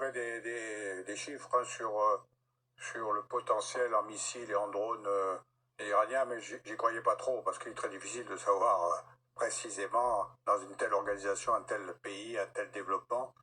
avait des chiffres hein, sur le potentiel en missiles et en drones iraniens, mais j'y croyais pas trop, parce qu'il est très difficile de savoir précisément, dans une telle organisation, un tel pays, un tel développement,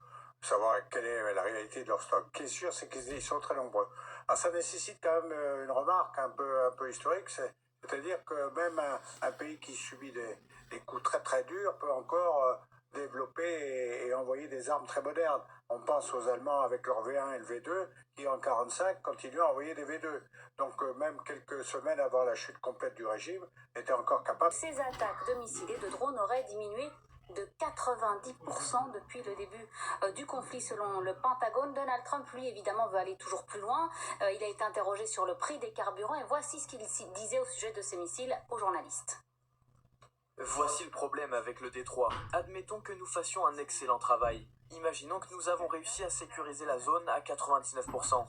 savoir quelle est la réalité de leur stock. Ce qui est sûr, c'est qu'ils sont très nombreux. Alors ça nécessite quand même une remarque un peu historique, c'est-à-dire que même un pays qui subit des coups très très durs peut encore développer et envoyer des armes très modernes. On pense aux Allemands avec leur V1 et le V2 qui en 1945 continuent à envoyer des V2. Donc même quelques semaines avant la chute complète du régime, étaient encore capables. Ces attaques de missiles et de drones auraient diminué de 90% depuis le début du conflit selon le Pentagone. Donald Trump, lui, évidemment, veut aller toujours plus loin. Il a été interrogé sur le prix des carburants et voici ce qu'il disait au sujet de ces missiles aux journalistes. Voici le problème avec le Détroit. Admettons que nous fassions un excellent travail. Imaginons que nous avons réussi à sécuriser la zone à 99%.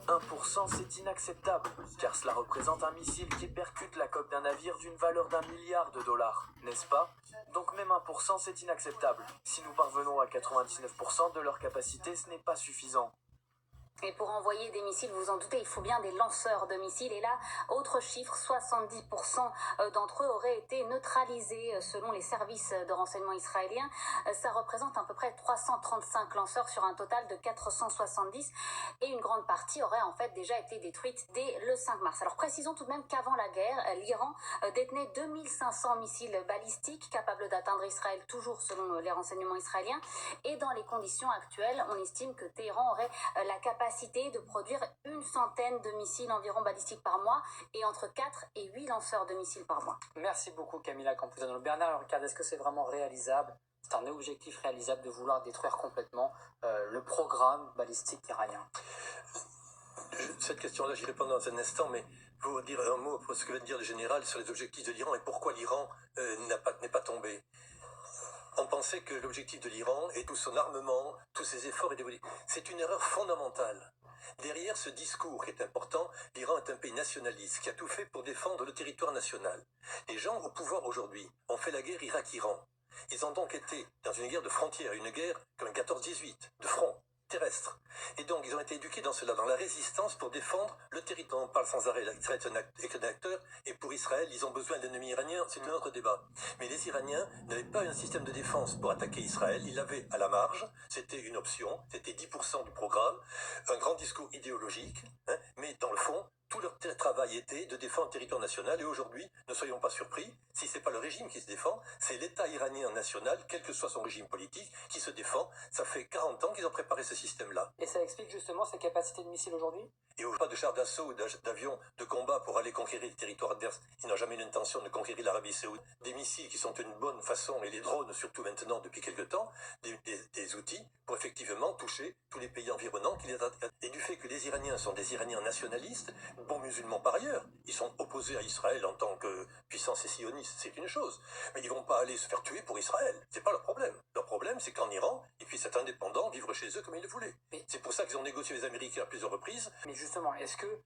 1% c'est inacceptable, car cela représente un missile qui percute la coque d'un navire d'une valeur d'1 milliard de dollars, n'est-ce pas? Donc même 1% c'est inacceptable. Si nous parvenons à 99% de leur capacité, ce n'est pas suffisant. Et pour envoyer des missiles, vous en doutez, il faut bien des lanceurs de missiles. Et là, autre chiffre, 70% d'entre eux auraient été neutralisés selon les services de renseignement israéliens. Ça représente à peu près 335 lanceurs sur un total de 470. Et une grande partie aurait en fait déjà été détruite dès le 5 mars. Alors précisons tout de même qu'avant la guerre, l'Iran détenait 2500 missiles balistiques capables d'atteindre Israël, toujours selon les renseignements israéliens. Et dans les conditions actuelles, on estime que Téhéran aurait la capacité de produire une centaine de missiles environ balistiques par mois et entre 4 et 8 lanceurs de missiles par mois. Merci beaucoup Camilla Campuzano. Bernard, regarde, est-ce que c'est vraiment réalisable? C'est un objectif réalisable de vouloir détruire complètement le programme balistique iranien? Cette question-là, j'y réponds dans un instant, mais pour dire un mot pour ce que vient de dire le général sur les objectifs de l'Iran et pourquoi l'Iran n'est pas tombé. On pensait que l'objectif de l'Iran et tout son armement, tous ses efforts, c'est une erreur fondamentale. Derrière ce discours qui est important, l'Iran est un pays nationaliste qui a tout fait pour défendre le territoire national. Les gens au pouvoir aujourd'hui ont fait la guerre Irak-Iran. Ils ont donc été dans une guerre de frontières, une guerre comme 14-18, de front terrestre. Et donc, ils ont été éduqués dans cela, dans la résistance pour défendre le territoire. On parle sans arrêt, Israël est un acteur, et pour Israël, ils ont besoin d'ennemis iraniens, c'est un autre débat. Mais les Iraniens n'avaient pas un système de défense pour attaquer Israël, ils l'avaient à la marge, c'était une option, c'était 10% du programme, un grand discours idéologique, hein, mais dans le fond, tout leur travail était de défendre le territoire national, et aujourd'hui, ne soyons pas surpris, si ce n'est pas le régime qui se défend, c'est l'État iranien national, quel que soit son régime politique, qui se défend. Ça fait 40 ans qu'ils ont préparé ce système-là. Et ça explique justement ces capacités de missiles aujourd'hui? Et au pas de chars d'assaut ou d'avions de combat pour aller conquérir le territoire adverse. Ils n'ont jamais l'intention de conquérir l'Arabie Saoudite. Des missiles qui sont une bonne façon, et les drones surtout maintenant depuis quelque temps, des outils pour effectivement toucher tous les pays environnants. Et du fait que les Iraniens sont des Iraniens nationalistes, bons musulmans par ailleurs, ils sont opposés à Israël en tant que puissance sioniste, c'est une chose. Mais ils vont pas aller se faire tuer pour Israël. C'est pas leur problème. Leur problème, c'est qu'en Iran, ils puissent être indépendants, vivre chez eux comme ils le voulaient. C'est pour ça qu'ils ont négocié les Américains à plusieurs reprises. Mais justement, est-ce que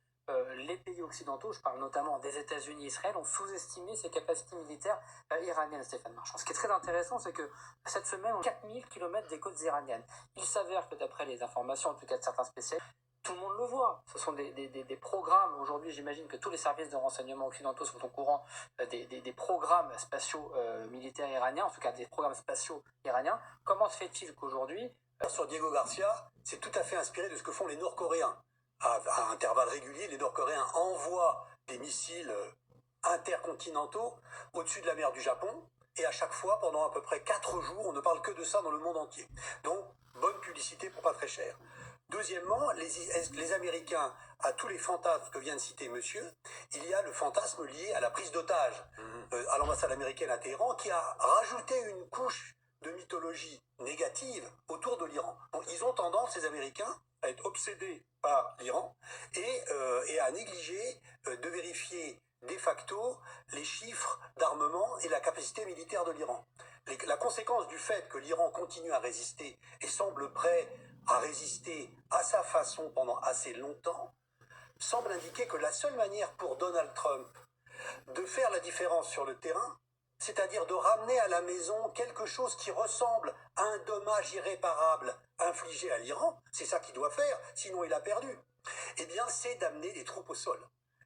les pays occidentaux, je parle notamment des États-Unis et Israël, ont sous-estimé ces capacités militaires iraniennes, Stéphane Marchand? Ce qui est très intéressant, c'est que cette semaine, on a 4000 km des côtes iraniennes. Il s'avère que d'après les informations, en tout cas de certains spécialistes, tout le monde le voit. Ce sont des programmes. Aujourd'hui, j'imagine que tous les services de renseignement occidentaux sont au courant des programmes spatiaux militaires iraniens, en tout cas des programmes spatiaux iraniens. Comment se fait-il qu'aujourd'hui... Sur Diego Garcia, c'est tout à fait inspiré de ce que font les Nord-Coréens. À intervalles réguliers, les Nord-Coréens envoient des missiles intercontinentaux au-dessus de la mer du Japon, et à chaque fois, pendant à peu près 4 jours, on ne parle que de ça dans le monde entier. Donc, bonne publicité pour pas très cher. Deuxièmement, les Américains, à tous les fantasmes que vient de citer monsieur, il y a le fantasme lié à la prise d'otages à l'ambassade américaine à Téhéran, qui a rajouté une couche de mythologie négative autour de l'Iran. Donc, ils ont tendance, les Américains, à être obsédés par l'Iran et à négliger de vérifier de facto les chiffres d'armement et la capacité militaire de l'Iran. La conséquence du fait que l'Iran continue à résister et semble prêt à résister à sa façon pendant assez longtemps semble indiquer que la seule manière pour Donald Trump de faire la différence sur le terrain, c'est-à-dire de ramener à la maison quelque chose qui ressemble à un dommage irréparable infligé à l'Iran, c'est ça qui qu'il doit faire, sinon il a perdu, eh bien, c'est d'amener des troupes au sol.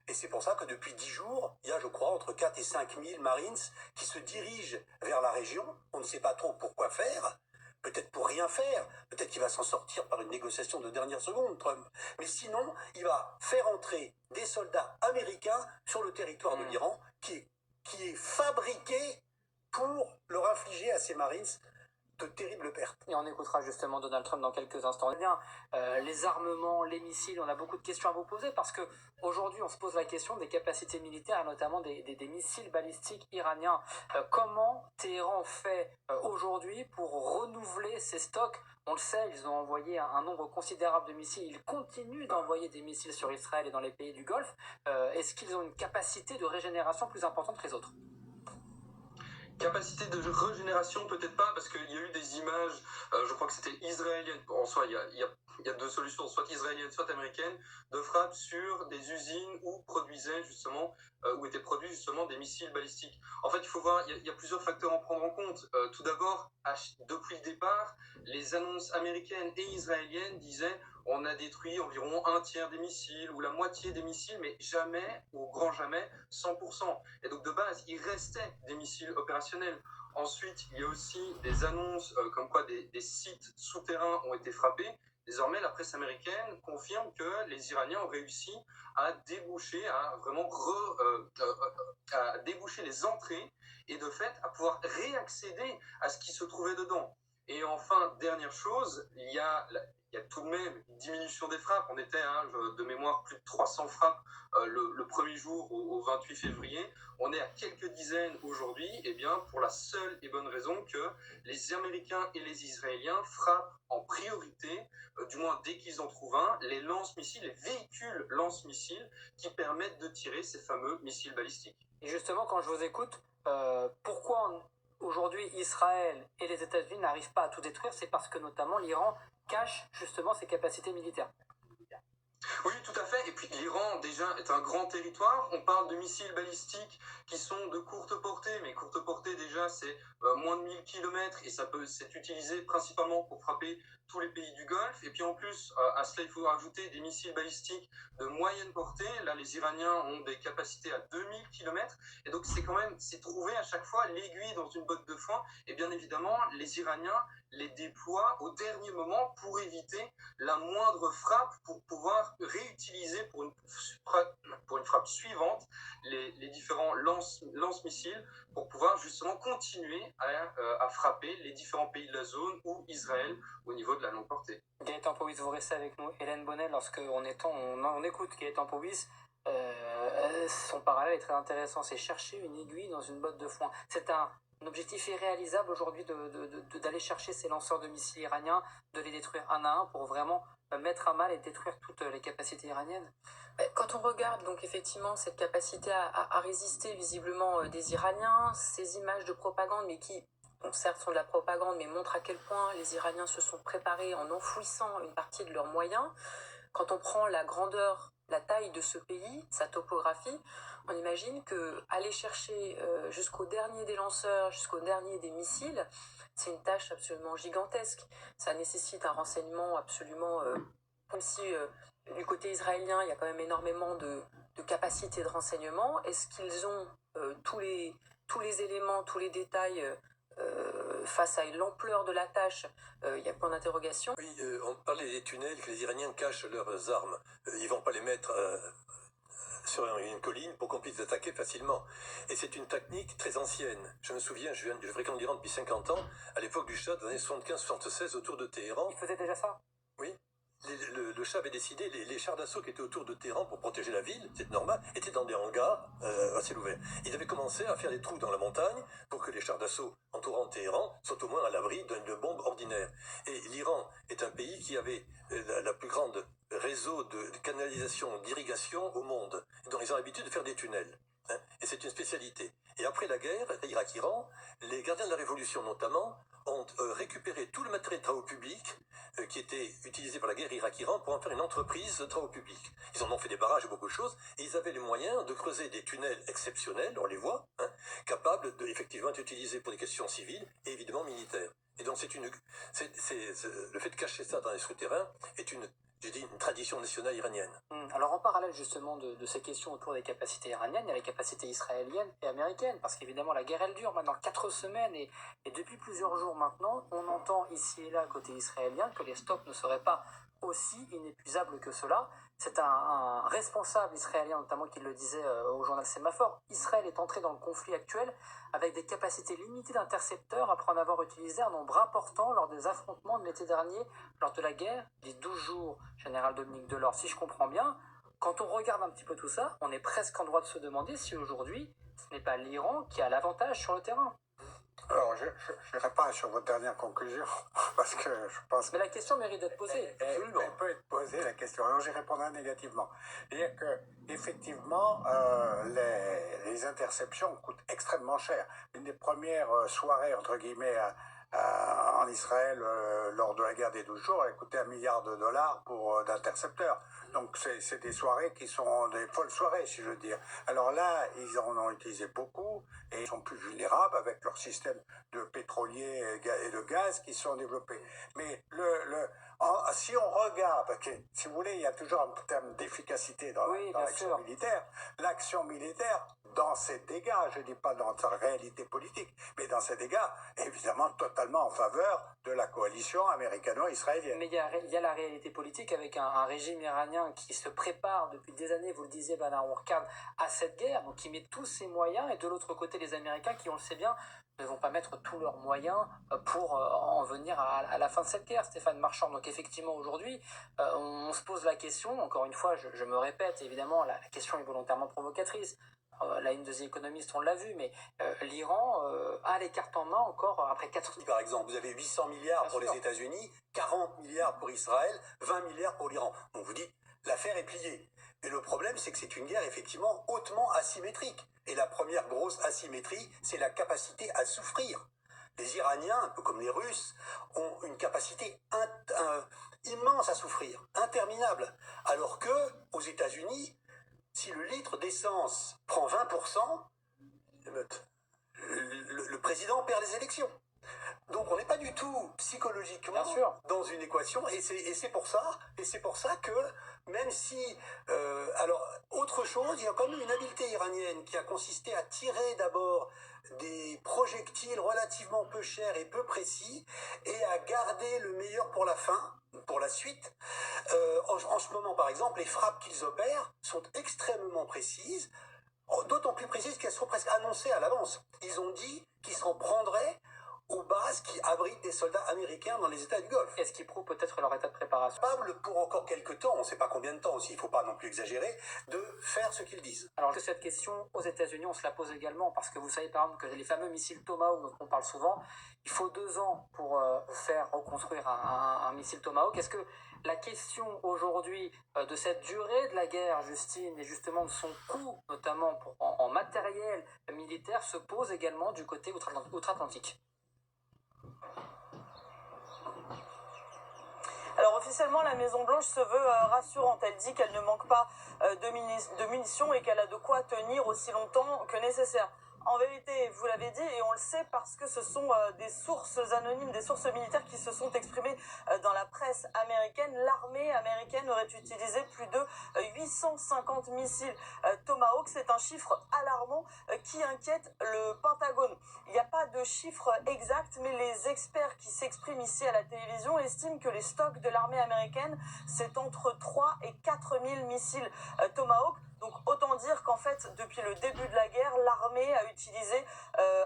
Et c'est pour ça que depuis 10 jours, il y a, je crois, entre 4 et 5 000 Marines qui se dirigent vers la région. On ne sait pas trop pourquoi faire. Peut-être pour rien faire. Peut-être qu'il va s'en sortir par une négociation de dernière seconde, Trump. Mais sinon, il va faire entrer des soldats américains sur le territoire de l'Iran qui est fabriqué pour leur infliger à ces Marines de terribles pertes. Et on écoutera justement Donald Trump dans quelques instants. Eh bien, les armements, les missiles, on a beaucoup de questions à vous poser parce que aujourd'hui on se pose la question des capacités militaires, notamment des missiles balistiques iraniens. Comment Téhéran fait aujourd'hui pour renouveler ses stocks? On le sait, ils ont envoyé un nombre considérable de missiles. Ils continuent d'envoyer des missiles sur Israël et dans les pays du Golfe. Est-ce qu'ils ont une capacité de régénération plus importante que les autres? Capacité de régénération, peut-être pas, parce qu'il y a eu des images, je crois que c'était israélienne, en soi, il y a deux solutions, soit israélienne, soit américaine, de frappes sur des usines où produisaient justement, où étaient produits justement des missiles balistiques. En fait, il faut voir, il y a plusieurs facteurs à prendre en compte. Tout d'abord, depuis le départ, les annonces américaines et israéliennes disaient on a détruit environ un tiers des missiles ou la moitié des missiles, mais jamais, au grand jamais, 100%. Et donc de base, il restait des missiles opérationnels. Ensuite, il y a aussi des annonces comme quoi des sites souterrains ont été frappés. Désormais, la presse américaine confirme que les Iraniens ont réussi à déboucher, à vraiment à déboucher les entrées et de fait à pouvoir réaccéder à ce qui se trouvait dedans. Et enfin, dernière chose, il y a tout de même une diminution des frappes. On était, de mémoire, plus de 300 frappes le premier jour au 28 février. On est à quelques dizaines aujourd'hui, et bien pour la seule et bonne raison que les Américains et les Israéliens frappent en priorité, du moins dès qu'ils en trouvent un, les lance-missiles, les véhicules lance-missiles qui permettent de tirer ces fameux missiles balistiques. Et justement, quand je vous écoute, pourquoi aujourd'hui Israël et les États-Unis n'arrivent pas à tout détruire? C'est parce que notamment l'Iran cache justement ses capacités militaires. Oui, tout à fait. Et puis l'Iran, déjà, est un grand territoire. On parle de missiles balistiques qui sont de courte portée, mais courte portée, déjà, c'est moins de 1000 km et ça peut s'être utilisé principalement pour frapper tous les pays du Golfe. Et puis en plus, à cela, il faut ajouter des missiles balistiques de moyenne portée. Là, les Iraniens ont des capacités à 2000 km. Et donc, c'est trouver à chaque fois l'aiguille dans une botte de foin. Et bien évidemment, les Iraniens les déploient au dernier moment pour éviter la moindre frappe, pour pouvoir réutiliser pour une frappe suivante les différents lance-missiles pour pouvoir justement continuer à frapper les différents pays de la zone ou Israël au niveau de la longue portée. Gaëtan Powys, vous restez avec nous. Hélène Bonnet, on écoute Gaëtan Powys, son parallèle est très intéressant, c'est chercher une aiguille dans une botte de foin. C'est un objectif irréalisable aujourd'hui d'aller chercher ces lanceurs de missiles iraniens, de les détruire un à un pour vraiment mettre à mal et détruire toutes les capacités iraniennes. Quand on regarde donc effectivement cette capacité à résister visiblement des Iraniens, ces images de propagande, mais qui bon, certes sont de la propagande, mais montrent à quel point les Iraniens se sont préparés en enfouissant une partie de leurs moyens. Quand on prend la grandeur, la taille de ce pays, sa topographie, on imagine que aller chercher jusqu'au dernier des lanceurs, jusqu'au dernier des missiles, c'est une tâche absolument gigantesque. Ça nécessite un renseignement absolument... comme si du côté israélien, il y a quand même énormément de capacités de renseignement. Est-ce qu'ils ont tous les éléments, tous les détails face à l'ampleur de la tâche? Il y a point d'interrogation. Oui, on parlait des tunnels que les Iraniens cachent leurs armes. Ils vont pas les mettre sur une colline pour qu'on puisse attaquer facilement. Et c'est une technique très ancienne. Je me souviens, je fréquente l'Iran depuis 50 ans, à l'époque du Shah, dans les années 75-76, autour de Téhéran. Ils faisaient déjà ça? Oui. Le Shah avait décidé, les chars d'assaut qui étaient autour de Téhéran pour protéger la ville, c'est normal, étaient dans des hangars à ciel ouvert. Ils avaient commencé à faire des trous dans la montagne pour que les chars d'assaut entourant Téhéran soient au moins à l'abri d'une bombe ordinaire. Et l'Iran est un pays qui avait la plus grande réseau de canalisation, d'irrigation au monde. Donc ils ont l'habitude de faire des tunnels. Hein, et c'est une spécialité. Et après la guerre, Irak-Iran, les gardiens de la Révolution notamment ont récupéré tout le matériel de travaux publics qui était utilisé par la guerre Irak-Iran pour en faire une entreprise de travaux publics. Ils en ont fait des barrages et beaucoup de choses, et ils avaient les moyens de creuser des tunnels exceptionnels, on les voit, hein, capables de effectivement être utilisés pour des questions civiles et évidemment militaires. Et donc le fait de cacher ça dans les souterrains est une tradition nationale iranienne. Alors en parallèle justement de ces questions autour des capacités iraniennes, il y a les capacités israéliennes et américaines, parce qu'évidemment la guerre elle dure maintenant 4 semaines et depuis plusieurs jours maintenant, on entend ici et là côté israélien que les stocks ne seraient pas aussi inépuisables que cela. C'est un responsable israélien notamment qui le disait au journal Sémaphore. Israël est entré dans le conflit actuel avec des capacités limitées d'intercepteurs après en avoir utilisé un nombre important lors des affrontements de l'été dernier, lors de la guerre des 12 jours, général Dominique Delors. Si je comprends bien, quand on regarde un petit peu tout ça, on est presque en droit de se demander si aujourd'hui, ce n'est pas l'Iran qui a l'avantage sur le terrain. Alors, je n'irai pas sur votre dernière conclusion, parce que je pense Mais la question mérite d'être posée. Elle peut être posée, la question. Alors, j'y répondrai négativement. C'est-à-dire que, effectivement, les interceptions coûtent extrêmement cher. Une des premières soirées, entre guillemets, en Israël, lors de la guerre des 12 jours, elle coûtait $1 milliard d'intercepteurs. Donc, c'est des soirées qui sont des folles soirées, si je veux dire. Alors là, ils en ont utilisé beaucoup et ils sont plus vulnérables avec leur système de pétrolier et de gaz qui sont développés. Mais si on regarde, si vous voulez, il y a toujours un terme d'efficacité dans l'action militaire. L'action militaire, dans ses dégâts, je ne dis pas dans sa réalité politique, mais dans ses dégâts, évidemment totalement en faveur de la coalition américano-israélienne. Mais il y a la réalité politique avec un régime iranien qui se prépare depuis des années, vous le disiez, Bernard Warkad, à cette guerre, donc qui met tous ses moyens, et de l'autre côté, les Américains qui, on le sait bien, ne vont pas mettre tous leurs moyens pour en venir à la fin de cette guerre, Stéphane Marchand. Donc effectivement, aujourd'hui, on se pose la question, encore une fois, je me répète, évidemment, la question est volontairement provocatrice. La une de The Economist, on l'a vu, mais l'Iran a les cartes en main encore après 4 ans. Par exemple, vous avez 800 milliards pour les États-Unis, 40 milliards pour Israël, 20 milliards pour l'Iran. Donc vous dites, l'affaire est pliée. Et le problème, c'est que c'est une guerre effectivement hautement asymétrique. Et la première grosse asymétrie, c'est la capacité à souffrir. Les Iraniens, un peu comme les Russes, ont une capacité immense à souffrir, interminable. Alors que aux États-Unis, si le litre d'essence prend 20%, le président perd les élections. Donc on n'est pas du tout psychologiquement dans une équation, et c'est pour ça que même si alors autre chose, il y a quand même une habileté iranienne qui a consisté à tirer d'abord des projectiles relativement peu chers et peu précis et à garder le meilleur pour la fin, pour la suite. En ce moment, par exemple, les frappes qu'ils opèrent sont extrêmement précises, d'autant plus précises qu'elles sont presque annoncées à l'avance. Ils ont dit qu'ils s'en prendraient aux bases qui abritent des soldats américains dans les États du Golfe. Est-ce qu'ils prouvent peut-être leur état de préparation? Capable pour encore quelques temps, on ne sait pas combien de temps aussi, il ne faut pas non plus exagérer, de faire ce qu'ils disent. Alors que cette question aux États-Unis, on se la pose également, parce que vous savez par exemple que les fameux missiles Tomahawk dont on parle souvent, il faut 2 ans pour faire reconstruire un missile Tomahawk. Est-ce que la question aujourd'hui de cette durée de la guerre, Justine, et justement de son coût, notamment en matériel militaire, se pose également du côté outre-Atlantique? Alors officiellement, la Maison-Blanche se veut rassurante. Elle dit qu'elle ne manque pas de munitions et qu'elle a de quoi tenir aussi longtemps que nécessaire. En vérité, vous l'avez dit, et on le sait parce que ce sont des sources anonymes, des sources militaires qui se sont exprimées dans la presse américaine. L'armée américaine aurait utilisé plus de 850 missiles Tomahawk. C'est un chiffre alarmant qui inquiète le Pentagone. Il n'y a pas de chiffre exact, mais les experts qui s'expriment ici à la télévision estiment que les stocks de l'armée américaine, c'est entre 3 et 4 000 missiles Tomahawk. Donc autant dire qu'en fait, depuis le début de la guerre, l'armée a utilisé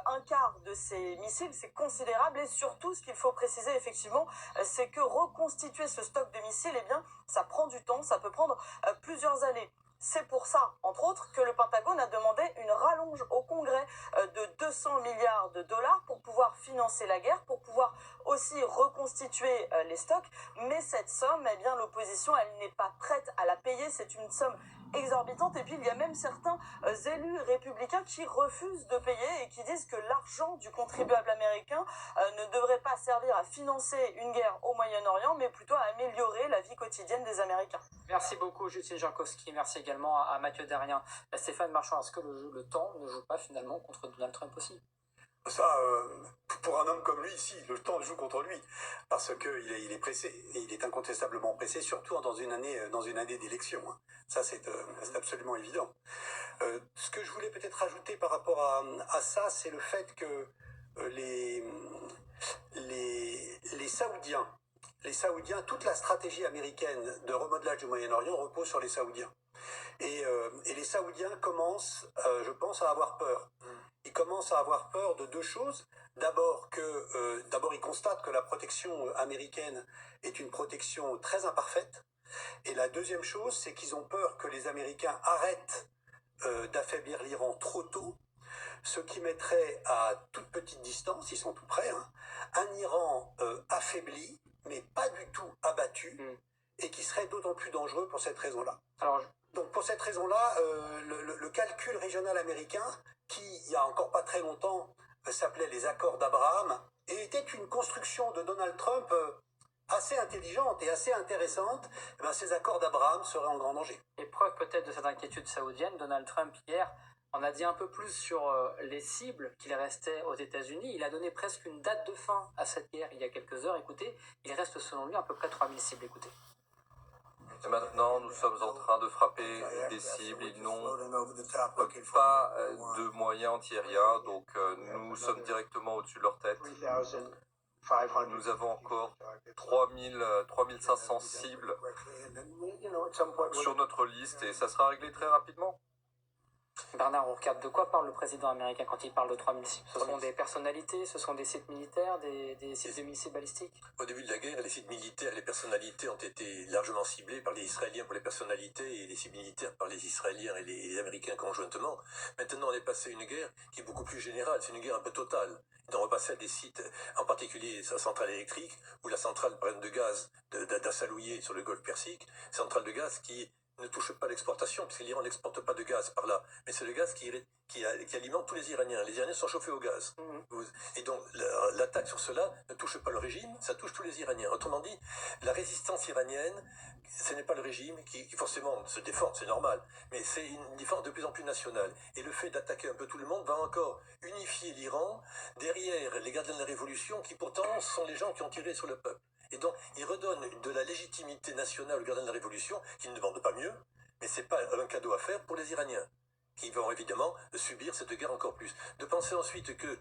un quart de ces missiles. C'est considérable, et surtout, ce qu'il faut préciser effectivement, c'est que reconstituer ce stock de missiles, eh bien, ça prend du temps, ça peut prendre plusieurs années. C'est pour ça, entre autres, que le Pentagone a demandé une rallonge au Congrès de 200 milliards de dollars pour pouvoir financer la guerre, pour pouvoir aussi reconstituer les stocks. Mais cette somme, eh bien, l'opposition, elle n'est pas prête à la payer. C'est une somme exorbitante. Et puis, il y a même certains élus républicains qui refusent de payer et qui disent que l'argent du contribuable américain ne devrait pas servir à financer une guerre au Moyen-Orient, mais plutôt à améliorer la vie quotidienne des Américains. Merci beaucoup, Justine Jankowski. Merci également à Mathieu Derrien. Stéphane Marchand, est-ce que le temps ne joue pas finalement contre Donald Trump aussi? Ça, pour un homme comme lui, si, le temps joue contre lui, parce qu'il est pressé, et il est incontestablement pressé, surtout dans une année d'élection. Hein. Ça, c'est absolument évident. Ce que je voulais peut-être rajouter par rapport à ça, c'est le fait que les Saoudiens, toute la stratégie américaine de remodelage du Moyen-Orient repose sur les Saoudiens. Et les Saoudiens commencent, je pense, à avoir peur. Ils commencent à avoir peur de deux choses. D'abord, ils constatent que la protection américaine est une protection très imparfaite. Et la deuxième chose, c'est qu'ils ont peur que les Américains arrêtent d'affaiblir l'Iran trop tôt, ce qui mettrait à toute petite distance, ils sont tout près, hein, un Iran affaibli, mais pas du tout abattu, et qui serait d'autant plus dangereux pour cette raison-là. Donc pour cette raison-là, le calcul régional américain, qui il y a encore pas très longtemps s'appelait les accords d'Abraham, et était une construction de Donald Trump assez intelligente et assez intéressante, eh bien, ces accords d'Abraham seraient en grand danger. Et preuve peut-être de cette inquiétude saoudienne, Donald Trump hier en a dit un peu plus sur les cibles qu'il restait aux États-Unis. Il a donné presque une date de fin à cette guerre il y a quelques heures. Écoutez, il reste selon lui à peu près 3000 cibles. Écoutez. Et maintenant, nous sommes en train de frapper des cibles. Ils n'ont pas de moyens antiaériens, donc nous sommes directement au-dessus de leur tête. Nous avons encore 3500 cibles sur notre liste et ça sera réglé très rapidement. Bernard, on regarde de quoi parle le président américain quand il parle de 3000 cibles? Ce sont des personnalités, ce sont des sites militaires, des sites de missiles balistiques? Au début de la guerre, les sites militaires et les personnalités ont été largement ciblés par les Israéliens pour les personnalités et les sites militaires par les Israéliens et les Américains conjointement. Maintenant, on est passé à une guerre qui est beaucoup plus générale, c'est une guerre un peu totale. On repasse à des sites, en particulier la centrale électrique ou la centrale par exemple, de gaz d'Assalouillé sur le golfe Persique, centrale de gaz qui ne touche pas l'exportation, puisque l'Iran n'exporte pas de gaz par là, mais c'est le gaz qui alimente tous les Iraniens. Les Iraniens sont chauffés au gaz. Et donc l'attaque sur cela ne touche pas le régime, ça touche tous les Iraniens. Autrement dit, la résistance iranienne, ce n'est pas le régime qui forcément se défend, c'est normal, mais c'est une défense de plus en plus nationale. Et le fait d'attaquer un peu tout le monde va encore unifier l'Iran derrière les gardiens de la révolution, qui pourtant sont les gens qui ont tiré sur le peuple. Et donc, il redonne de la légitimité nationale aux gardiens de la Révolution, qui ne demandent pas mieux, mais ce n'est pas un cadeau à faire pour les Iraniens, qui vont évidemment subir cette guerre encore plus. De penser ensuite que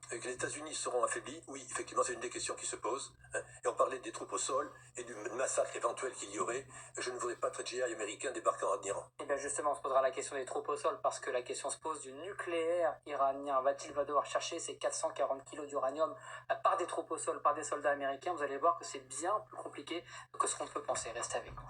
que les États-Unis seront affaiblis, oui, effectivement, c'est une des questions qui se posent. Hein, et on parlait des troupes au sol et du massacre éventuel qu'il y aurait. Je ne voudrais pas être GI américain débarquant en Iran. Et bien justement, on se posera la question des troupes au sol, parce que la question se pose du nucléaire iranien. Va-t-il devoir chercher ces 440 kilos d'uranium par des troupes au sol, par des soldats américains? Vous allez voir que c'est bien plus compliqué que ce qu'on peut penser. Restez avec nous.